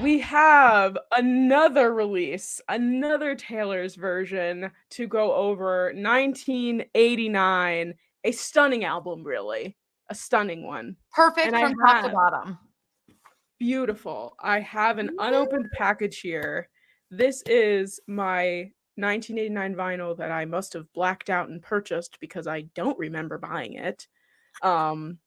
we have another release, another Taylor's version to go over 1989, a stunning album, really, a stunning one. And Perfect I from top to have bottom. beautiful. I have an unopened package here. This is my 1989 vinyl that I must have blacked out and purchased because I don't remember buying it. Um,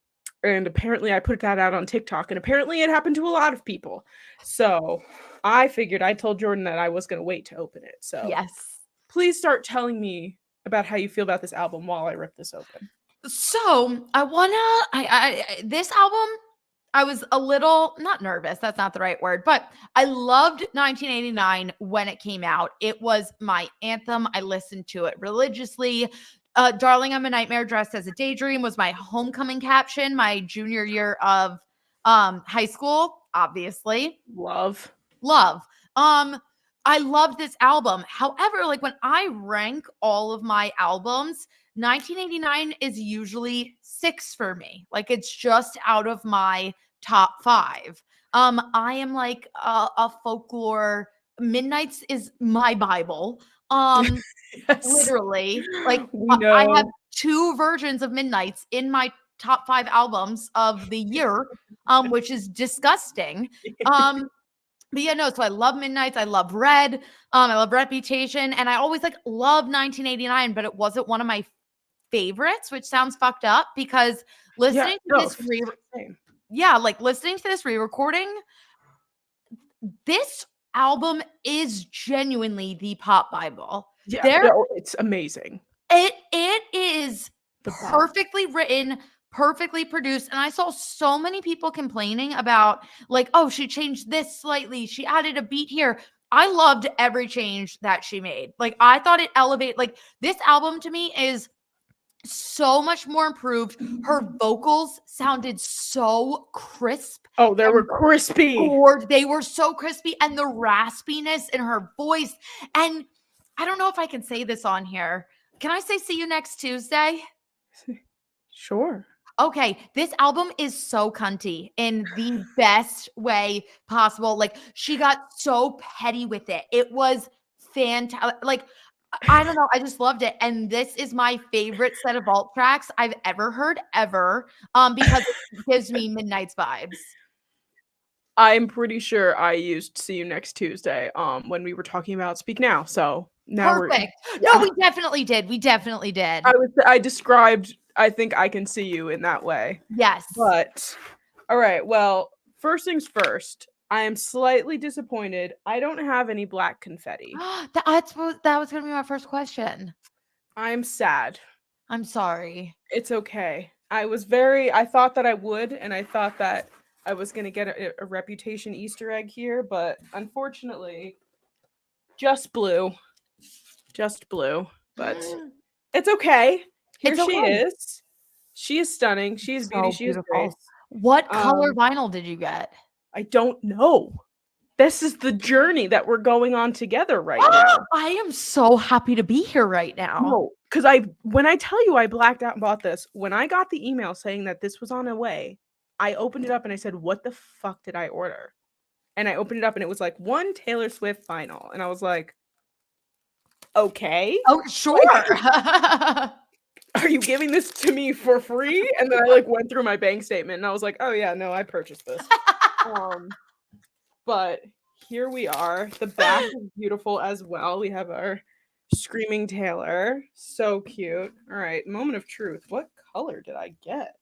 and apparently I put that out on TikTok, and apparently it happened to a lot of people. So I figured I told Jordyn that I was going to wait to open it. So Yes. please start telling me about how you feel about this album while I rip this open. So this album, I was a little not nervous. That's not the right word, but I loved 1989 when it came out. It was my anthem. I listened to it religiously. Darling, I'm a Nightmare Dressed as a Daydream was my homecoming caption, my junior year of high school, obviously. Love. Love. I loved this album. However, like when I rank all of my albums, 1989 is usually 6 for me. Like it's just out of my top 5. I am like a folklore. Midnight's is my Bible. Yes. Literally, like We I have know. 2 versions of Midnight's in my top 5 albums of the year, which is disgusting. But yeah, no, so I love Midnights. I love Red. I love Reputation. And I always like love 1989, but it wasn't one of my favorites, which sounds fucked up because Yeah, listening to no, this same. like listening to this re-recording, this album is genuinely the pop Bible. Yeah, There no, it's amazing. it is The best. perfectly written, perfectly produced. And I saw so many people complaining about like, oh, she changed this slightly. She added a beat here. I loved every change that she made. Like I thought it elevated like this album to me is so much more improved. Her vocals sounded so crisp. Oh, they were crispy. They were so crispy and the raspiness in her voice. And I don't know if I can say this on here. Can I say see you next Tuesday? Sure. Okay, this album is so cunty in the best way possible. Like she got so petty with it. It was fantastic. Like I don't know, I just loved it. And this is my favorite set of vault tracks I've ever heard ever. Because it gives me Midnight's vibes. I'm pretty sure I used "See You Next Tuesday" when we were talking about Speak Now. So now Perfect. yeah. No, we definitely did. We definitely did. I described I think I can see you in that way. Yes. But all right, well, first things first. I am slightly disappointed. I don't have any black confetti. that was going to be my first question. I'm sad. I'm sorry. It's okay. I thought that I would, and I thought that I was going to get a Reputation Easter egg here, but unfortunately, just blue. Just blue. But it's okay. Here It's she okay. is. She is stunning. She is beauty. She is grace. What color vinyl did you get? I don't know. This is the journey that we're going on together right now. I am so happy to be here right now. No, because when I tell you I blacked out and bought this, when I got the email saying that this was on the way, I opened it up and I said, what the fuck did I order? And I opened it up and it was like 1 Taylor Swift vinyl. And I was like, okay. Oh, sure. Are you giving this to me for free? And then I like went through my bank statement and I was like, oh yeah, no, I purchased this. But here we are. The back is beautiful as well. We have our Screaming Taylor. So cute. All right, moment of truth. What color did I get?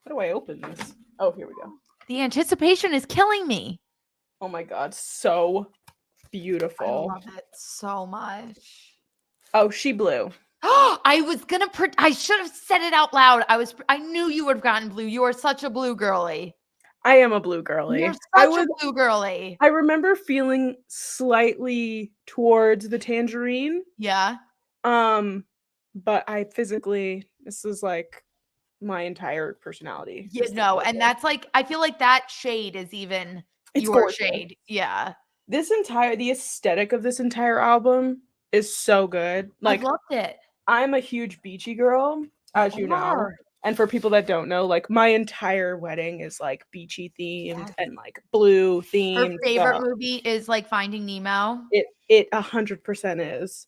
How do I open this? Oh, here we go. The anticipation is killing me. Oh my god, so beautiful. I love it so much. Oh, she blue. I was gonna. I should have said it out loud. I knew you would have gotten blue. You are such a blue girly. I am a blue girly. You're such a blue girly. I remember feeling slightly towards the tangerine. Yeah. But this is like my entire personality. Yeah, no, and that's like I feel like that shade is even your gorgeous. shade. Yeah. The aesthetic of this entire album is so good. Like I loved it. I'm a huge beachy girl, as you know. And for people that don't know, like my entire wedding is like beachy themed Yes. and like blue Her themed. favorite So movie is like Finding Nemo. it 100% is.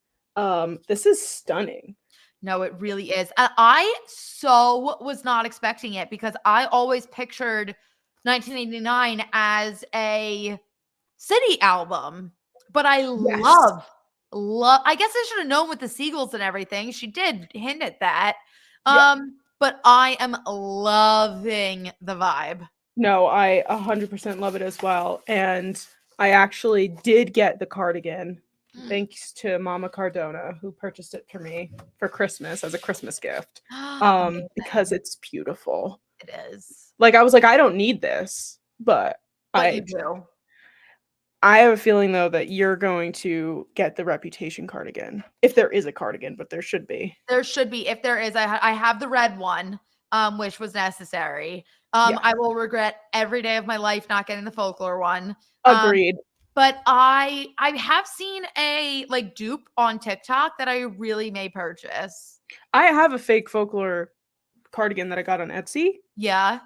This is stunning. No, it really is. I so was not expecting it because I always pictured 1989 as a city album, but I Yes. love. I guess I should have known with the seagulls and everything. She did hint at that. Yep. But I am loving the vibe. No, I 100% love it as well. And I actually did get the cardigan thanks to Mama Cardona, who purchased it for me for Christmas as a Christmas gift. Because Amazing. it's beautiful. It is. Like I was like, I don't need this, but But you I do. I have a feeling though that you're going to get the Reputation cardigan. If there is a cardigan, but there should be. There should be. If there is, I have the red one, which was necessary. Yeah. I will regret every day of my life not getting the folklore one. Agreed. But I have seen a like dupe on TikTok that I really may purchase. I have a fake folklore cardigan that I got on Etsy. Yeah.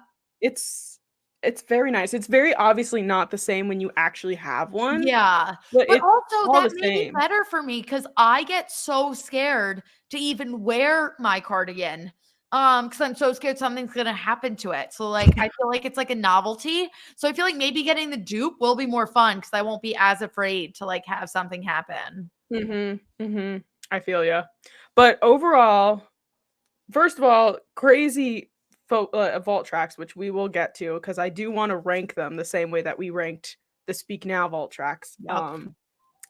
It's very nice. It's very obviously not the same when you actually have one, Yeah. but But it's also all that the made it same. better for me because I get so scared to even wear my cardigan. Because I'm so scared something's gonna happen to it. So like I feel like it's like a novelty. So I feel like maybe getting the dupe will be more fun because I won't be as afraid to like have something happen. I feel ya. But overall, first of all, crazy vault tracks, which we will get to because I do want to rank them the same way that we ranked the Speak Now vault tracks. Yep.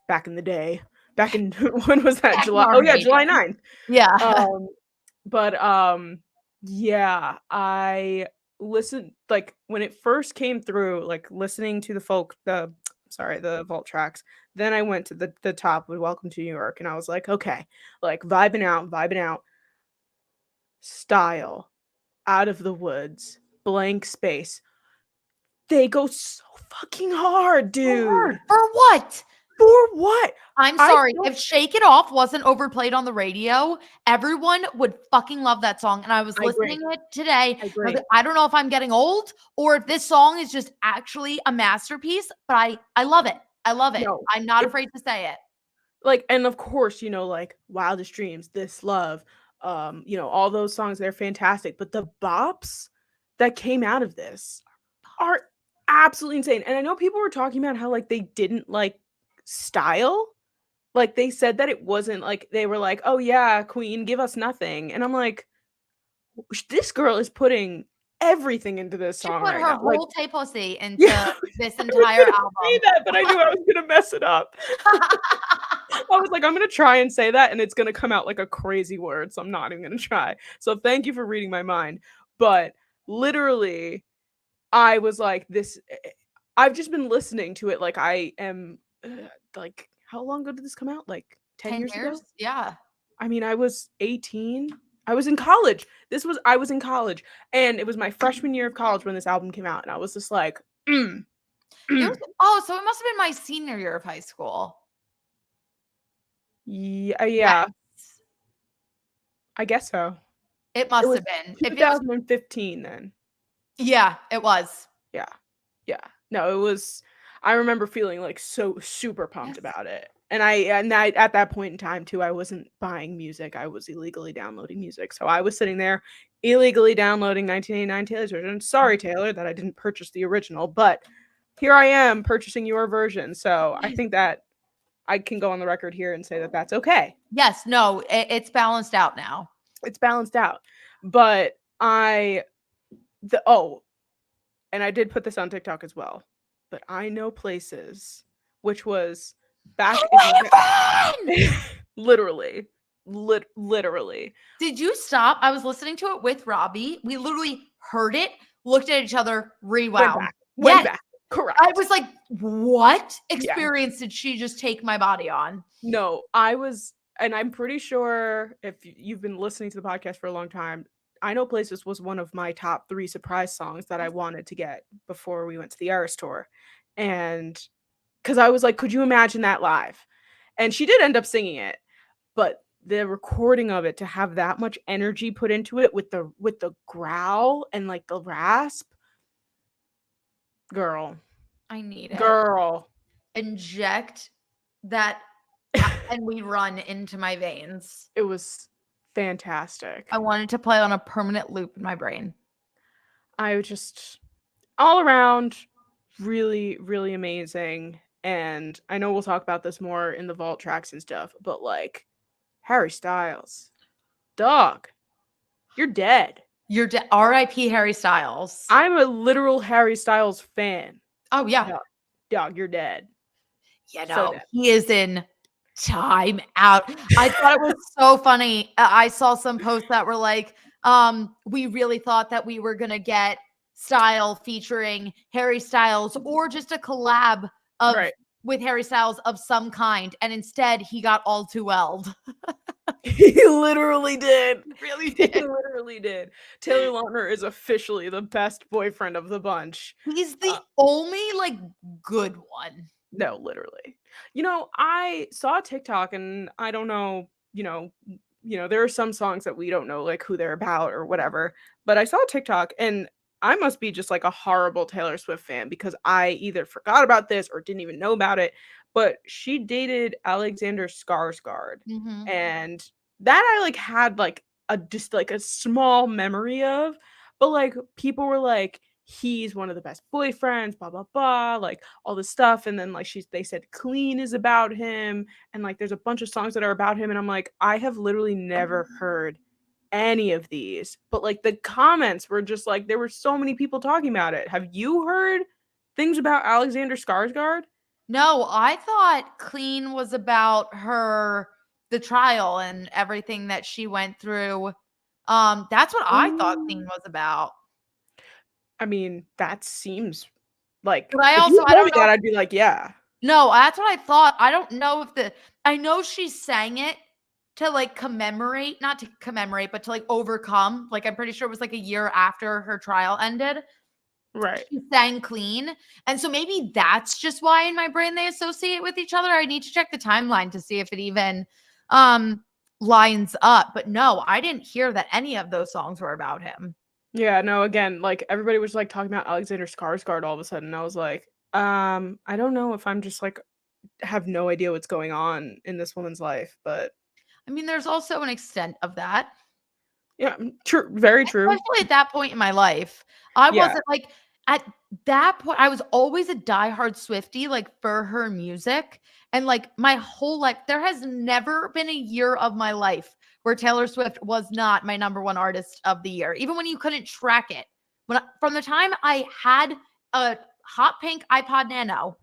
Back in the day. Back in when was that? Back in July? our Oh yeah, heyday. July 9th. Yeah. But yeah, I listened like when it first came through, like listening to the vault tracks. Then I went to the top with Welcome to New York, and I was like, okay, like vibing out. Style, Out of the Woods, Blank Space. They go so fucking hard, dude. For what? For what? I'm I sorry. don't If Shake It Off wasn't overplayed on the radio, everyone would fucking love that song. And I was I agree. listening to it today. I I was agree. like, I don't know if I'm getting old or if this song is just actually a masterpiece, but I love it. I love it. No, I'm not it afraid to say it. like and of course, like Wildest Dreams, This Love, all those songs, they're fantastic. But the bops that came out of this are absolutely insane. And I know people were talking about how like they didn't like style. Like they said that it wasn't like they were like, "Oh yeah, Queen, give us nothing." And I'm like, this girl is putting everything into this She song put right her now. Like, whole pussy into yeah, this I was entire gonna say album. that, but I knew I was gonna mess it up. I was like, I'm gonna try and say that, and it's gonna come out like a crazy word, so I'm not even gonna try. So thank you for reading my mind. But literally, I was like, I've just been listening to it like I am like how long ago did this come out? Like 10 10 years ago? years? Yeah. I mean, I was 18. I was in college. I was in college, and it was my freshman year of college when this album came out, and I was just like, It was, so it must have been my senior year of high school. yeah, Yes. I guess so. It It must was have been. If it was 2015 then. Yeah, it was. Yeah. Yeah. No, it was I remember feeling like so super pumped Yes. about it. And I at that point in time too, I wasn't buying music. I was illegally downloading music. So I was sitting there illegally downloading 1989 Taylor's version. Sorry, Taylor, that I didn't purchase the original, but here I am purchasing your version. So I think that I can go on the record here and say that that's okay. Yes, no, it's balanced out now. It's balanced out. But and I did put this on TikTok as well. But I Know Places, which was back literally. Literally. Did you stop? I was listening to it with Robbie. We literally heard it, looked at each other, rewound. Went back. Correct. I was like, what experience did she just take my body on? No, I was, and I'm pretty sure if you've been listening to the podcast for a long time, I Know Places was one of my top 3 surprise songs that I wanted to get before we went to the Eras tour. And because I was like, could you imagine that live? And she did end up singing it. But the recording of it, to have that much energy put into it with the growl and like the rasp, girl, I need it. girl. Inject that and we run into my veins. It was fantastic. I wanted to play on a permanent loop in my brain. I just all around really, really amazing. And I know we'll talk about this more in the vault tracks and stuff, but like Harry Styles, dog, you're dead. You're R.I.P. Harry Styles. I'm a literal Harry Styles fan. Oh yeah. Dog, you're dead. You So know, dead. he is in time out. I thought it was so funny. I saw some posts that were like, we really thought that we were gonna get Style featuring Harry Styles or just a collab of with Harry Styles of some kind, and instead he got All Too Well. He literally did. Really did. He literally did. Taylor Lautner is officially the best boyfriend of the bunch. He's the only like good one. No, literally. You know, I saw TikTok, and I don't know, there are some songs that we don't know like who they're about or whatever, but I saw TikTok, and I must be just like a horrible Taylor Swift fan because I either forgot about this or didn't even know about it, but she dated Alexander Skarsgård. Mm-hmm. And that I like had like just like a small memory of, but like people were like, he's one of the best boyfriends, blah blah blah, like all this stuff. And then like they said Clean is about him, and like there's a bunch of songs that are about him, and I'm like, I have literally never heard any of these, but like the comments were just like, there were so many people talking about it. Have you heard things about Alexander Skarsgård? No, I thought Clean was about the trial and everything that she went through. That's what I thought Clean was about. I mean, that seems like, but I if also you I told don't me know. that, I'd be like, yeah. No, that's what I thought. I don't know if I know she sang it to like commemorate, not to commemorate, but to like overcome. Like I'm pretty sure it was like a year after her trial ended. Right. She sang Clean. And so maybe that's just why in my brain they associate with each other. I need to check the timeline to see if it even lines up. But no, I didn't hear that any of those songs were about him. Yeah, no, again, like everybody was like talking about Alexander Skarsgård all of a sudden. I was like, I don't know if I'm just like have no idea what's going on in this woman's life, but I mean, there's also an extent of that. yeah, true, very true. Especially at that point in my life. I wasn't like at that point, I was always a diehard Swiftie, like for her music. And like my whole life, there has never been a year of my life where Taylor Swift was not my number one artist of the year, even when you couldn't track it. From the time I had a hot pink iPod Nano,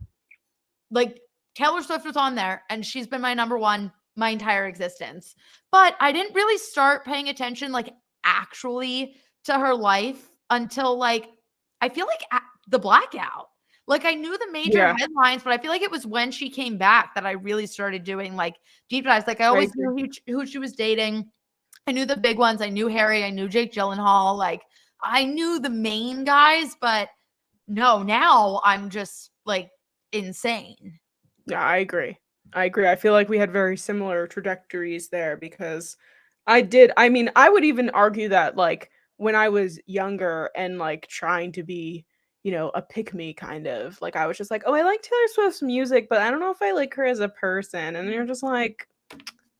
like Taylor Swift was on there, and she's been my number one my entire existence. But I didn't really start paying attention like actually to her life until like I feel like the blackout. Like I knew the major headlines, but I feel like it was when she came back that I really started doing like deep dives. Like I always knew who she was dating. I knew the big ones. I knew Harry. I knew Jake Gyllenhaal. Like I knew the main guys, but no, now I'm just like insane. Yeah, I agree. I feel like we had very similar trajectories there because I mean, I would even argue that like when I was younger and like trying to be, a pick-me kind of, like I was just like, oh, I like Taylor Swift's music, but I don't know if I like her as a person. And you're just like,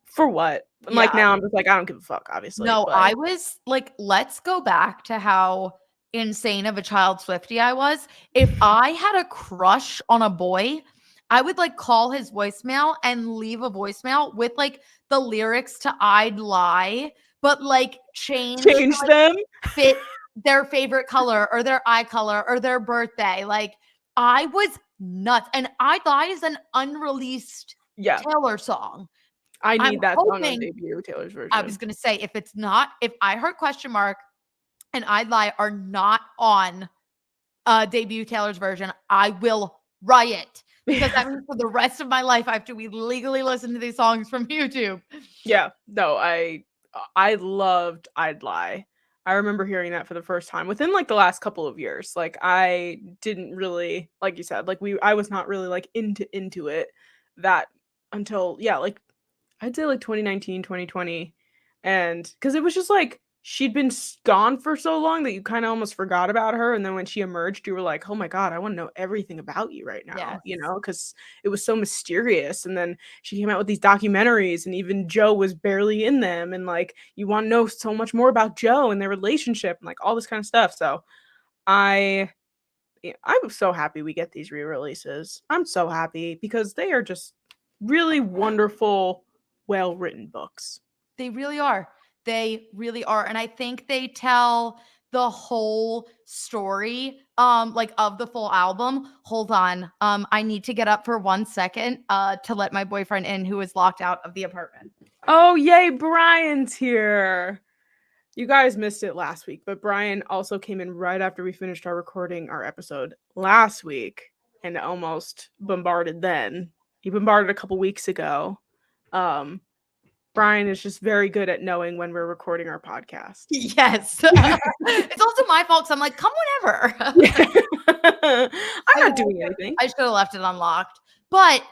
for what? And like now I'm just like, I don't give a fuck, obviously. No, but I was like, let's go back to how insane of a child Swiftie I was. If I had a crush on a boy, I would like call his voicemail and leave a voicemail with like the lyrics to I'd Lie, but like change them, fit their favorite color or their eye color or their birthday. Like I was nuts. And I'd Lie is an unreleased Taylor song. I need that song on debut Taylor's version. I was gonna say, if I heard Question Mark and I'd Lie are not on debut Taylor's version, I will riot. Because that means for the rest of my life I have to legally listen to these songs from YouTube. Yeah, no, I loved I'd Lie. I remember hearing that for the first time within like the last couple of years. Like I didn't really, like you said, like I was not really like into it that until like I'd say like 2019, 2020. And because it was just like she'd been gone for so long that you kind of almost forgot about her. And then when she emerged, you were like, oh my God, I want to know everything about you right now, Yes. because it was so mysterious. And then she came out with these documentaries, and even Joe was barely in them. And like, you want to know so much more about Joe and their relationship and like all this kind of stuff. So I. Yeah, I'm so happy we get these re-releases. I'm so happy because they are just really wonderful, well-written books. They really are. They really are. And I think they tell the whole story like of the full album. Hold on. I need to get up for 1 second to let my boyfriend in who is locked out of the apartment. Oh, yay, Brian's here. You guys missed it last week, but Brian also came in right after we finished recording our episode last week and almost bombarded then. He bombarded a couple weeks ago. Brian is just very good at knowing when we're recording our podcast. Yes. It's also my fault. So I'm like, come whenever. I'm not doing anything. I should have left it unlocked. But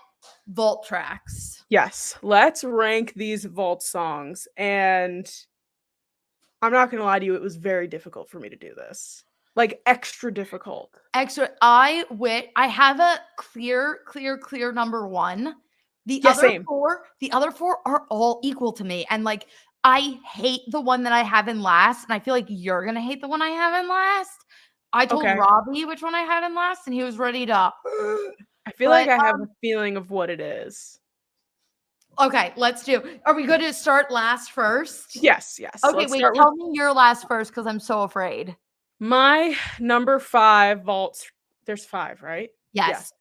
vault tracks. Yes, let's rank these vault songs. And I'm not going to lie to you, it was very difficult for me to do this. Like extra difficult. I have a clear number one. The other four are all equal to me. And like, I hate the one that I have in last. And I feel like you're going to hate the one I have in last. I told Robbie which one I had in last, and he was ready to. I feel like I have a feeling of what it is. Okay, let's do. Are we going to start last first? Yes. Okay, wait, tell me your last first because I'm so afraid. My number 5 vaults. There's 5, right? Yes.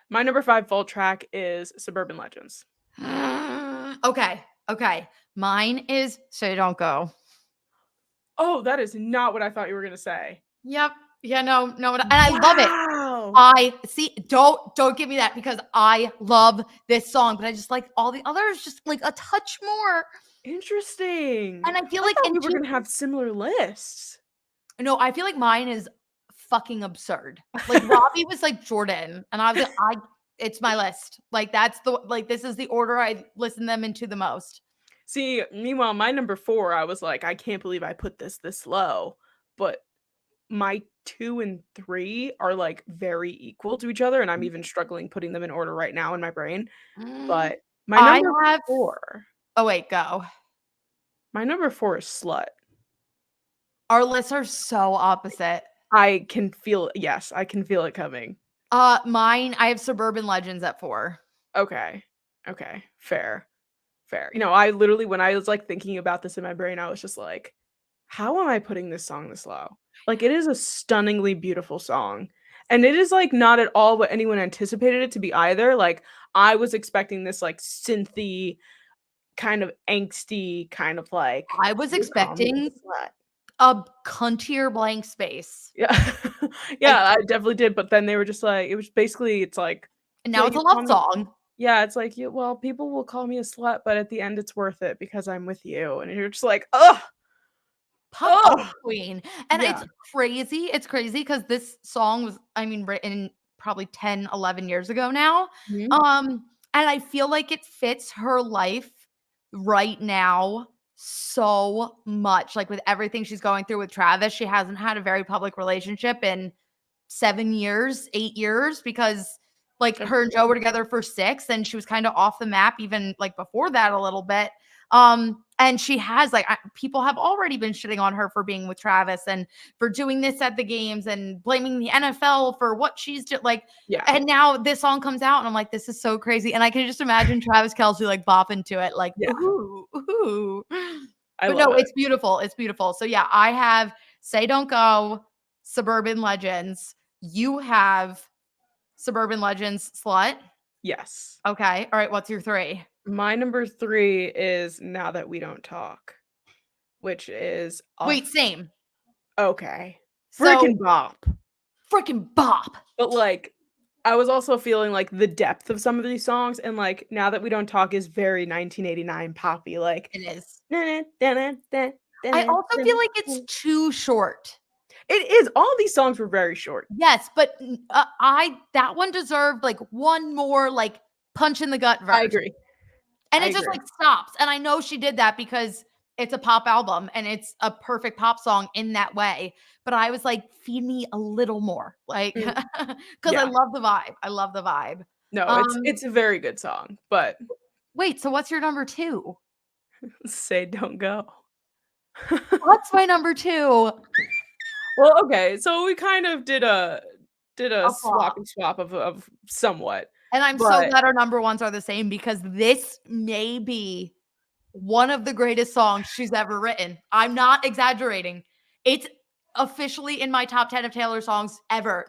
My number 5 vault track is Suburban Legends. Okay. Mine is So Don't Go. Oh, that is not what I thought you were going to say. Yep. Yeah, no. And I love it. I see. Don't give me that because I love this song, but I just like all the others just like a touch more. Interesting. And I feel like we were going to have similar lists. No, I feel like mine is fucking absurd. Like Robbie was like Jordyn, and I was like, it's my list. Like this is the order I listen them into the most. See, meanwhile, my number 4, I was like, I can't believe I put this low, but my 2 and 3 are like very equal to each other, and I'm even struggling putting them in order right now in my brain. But my number 4. Oh wait, go. My number 4 is Slut. Our lists are so opposite. I can feel it coming. Mine, I have Suburban Legends at 4. Okay. Fair. I literally, when I was like thinking about this in my brain, I was just like, how am I putting this song this low? Like, it is a stunningly beautiful song. And it is like not at all what anyone anticipated it to be either. Like, I was expecting this like synthy, kind of angsty, kind of like. I was expecting a cuntier blank space. Yeah. I definitely did. But then they were just like, it's like. And now it's a love song. Yeah, it's like, well, people will call me a slut, but at the end it's worth it because I'm with you. And you're just like, ugh. Pop queen. And it's crazy. It's crazy because this song was, written probably 10, 11 years ago now. Mm-hmm. And I feel like it fits her life right now so much. Like with everything she's going through with Travis, she hasn't had a very public relationship in 7 years, 8 years, because like her and Joe were together for 6 and she was kind of off the map even like before that a little bit. And she has like people have already been shitting on her for being with Travis and for doing this at the games and blaming the NFL for what she's just like. Yeah. And now this song comes out and I'm like, this is so crazy. And I can just imagine Travis Kelce like bopping to it, like, ooh. But no, it's beautiful. It's beautiful. So yeah, I have Say Don't Go, Suburban Legends. You have Suburban Legends, Slut. Yes. Okay. All right. What's your 3? My number 3 is Now That We Don't Talk, which is wait, same. Okay. Freaking bop. But like, I was also feeling like the depth of some of these songs, and like Now That We Don't Talk is very 1989 poppy. Like it is. I also feel like it's too short. It is. All these songs were very short. Yes, but that one deserved like one more like punch in the gut verse. I agree. And I it just agree. like stops. And I know she did that because it's a pop album and it's a perfect pop song in that way. But I was like, feed me a little more. Like, Mm, because I yeah. love the vibe. I love the vibe. No, Um, it's a very good song, but wait, so what's your number two? Say Don't Go. What's my number two? Well, okay, so we kind of did a A flop. swappy swap of somewhat, And I'm so but glad our number ones are the same because this may be one of the greatest songs she's ever written. I'm not exaggerating. It's officially in my top 10 of Taylor songs ever.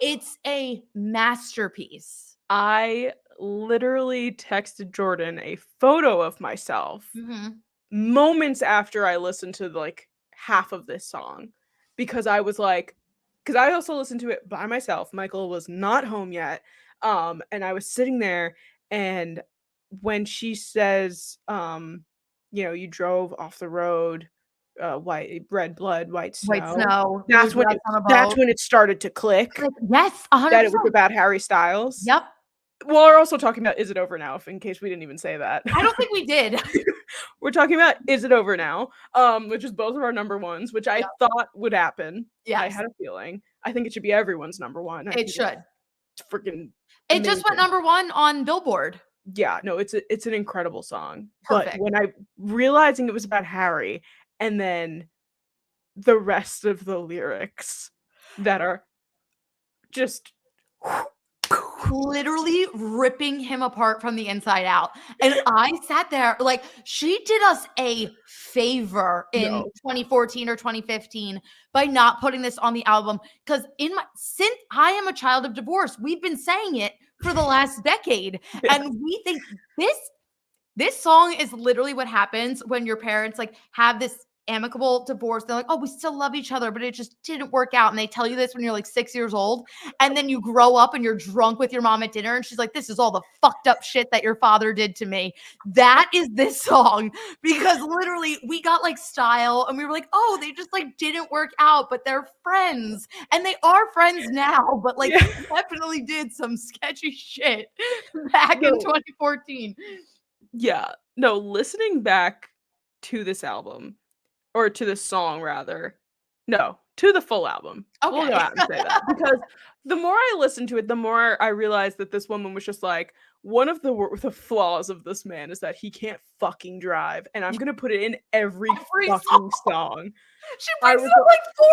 It's a masterpiece. I literally texted Jordyn a photo of myself Mhm. moments after I listened to like half of this song because I was like, because I also listened to it by myself. Michael was not home yet. And I was sitting there, and when she says, you drove off the road, white red blood, white White snow, Snow, Blue that's when Dress it on a that's Boat. when it started to click Like, yes, that it was 100%. about Harry Styles. Yep. Well, we're also talking about Is It Over Now, if in case we didn't even say that. I don't think we did. We're talking about Is It Over Now, which is both of our number ones, which I Yep. thought would happen. I Yes, had a feeling. I think it should be everyone's number one. I it think should. it's freaking It just went amazing. number 1 on Billboard. Yeah, no, it's an incredible song. But Perfect. when I realizing it was about Harry, and then the rest of the lyrics that are just Literally ripping him apart from the inside out. And I sat there like she did us a favor in no. 2014 or 2015 by not putting this on the album because since I am a child of divorce, we've been saying it for the last decade Yeah. and we think this song is literally what happens when your parents like have this amicable divorce. They're like, oh, we still love each other, but it just didn't work out. And they tell you this when you're like 6 years old. And then you grow up and you're drunk with your mom at dinner. And she's like, this is all the fucked up shit that your father did to me. That is this song. Because literally we got like style and we were like, oh, they just like didn't work out, but they're friends. And they are friends now, but like Yeah. they definitely did some sketchy shit back in No. 2014. Yeah. No, listening back to this album, or to this song rather. No, to the full album. We'll go Okay. out and say that because the more I listened to it, the more I realized that this woman was just like, one of the flaws of this man is that he can't fucking drive, and I'm gonna put it in every Every fucking song. song. She I brings was it up like 4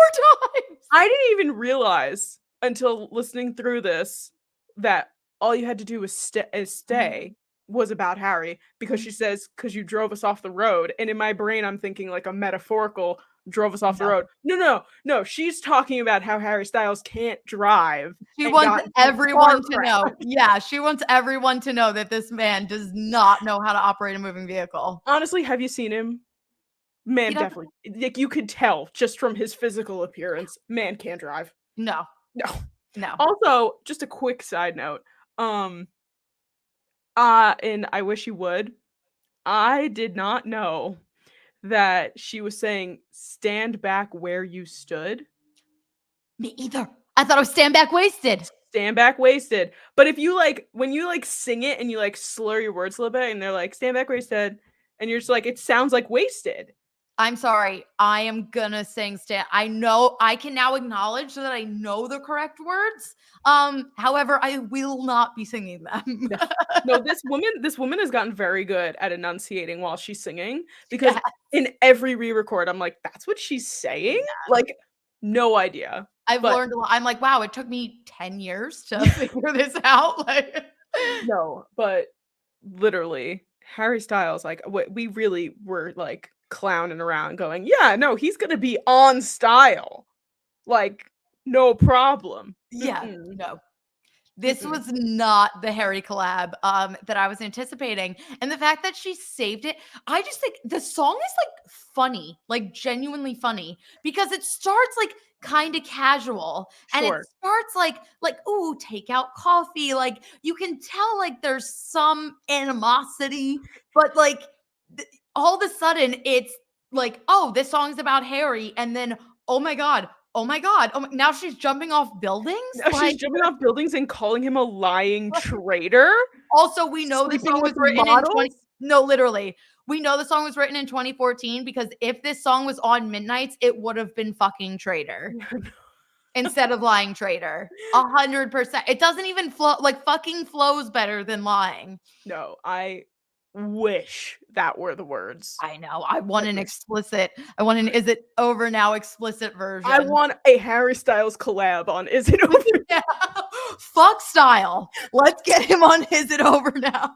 times. I didn't even realize until listening through this that all you had to do was stay was about Harry because Mhm. she says, "'Cause you drove us off the road." And in my brain, I'm thinking like a metaphorical drove us off the No. road. No. She's talking about how Harry Styles can't drive She and wants got into a car everyone to crash. know. Yeah, she wants everyone to know that this man does not know how to operate a moving vehicle. Honestly, have you seen him? He Man, doesn't. definitely. Like you could tell just from his physical appearance, man can't drive. No, No. no. Also, just a quick side note. Um, and I wish you would. I did not know that she was saying stand back where you stood. Me either. I thought it was Stand Back Wasted. Stand back wasted. But if you like when you like sing it and you like slur your words a little bit and they're like stand back wasted and you're just like it sounds like wasted. I'm sorry. I am gonna sing Stand. I know I can now acknowledge that I know the correct words. However, I will not be singing them. No. No, this woman has gotten very good at enunciating while she's singing because Yeah. in every re-record I'm like that's what she's saying? Like no idea. I've But learned a lot. I'm like, wow, it took me 10 years to figure this out. Like, no, but literally Harry Styles, like we really were like clowning around, going, "Yeah, no, he's gonna be on style, like no problem." yeah, Mm-mm, no. This mm-mm. was not the Harry collab that I was anticipating. And the fact that she saved it, I just think the song is like funny, like genuinely funny, because it starts like kind of casual and it Sure. starts like, ooh, take out coffee. Like you can tell like there's some animosity, but like all of a sudden it's like, oh, this song's about Harry. And then, oh my God, oh my God. Now she's jumping off buildings? Now she's Like, jumping off buildings and calling him a lying traitor. Also, we know the Sleeping song was with written in 20 models? No, literally. We know the song was written in 2014 because if this song was on Midnight's, it would have been fucking Traitor instead of Lying Traitor. 100%. It doesn't even flow, like fucking flows better than Lying. No, I wish that were the words. I know. I want an Goodness. explicit. I want an Is It Over Now explicit version. I want a Harry Styles collab on Is It Over? Yeah. Fuck Style. Let's get him on Is It Over Now?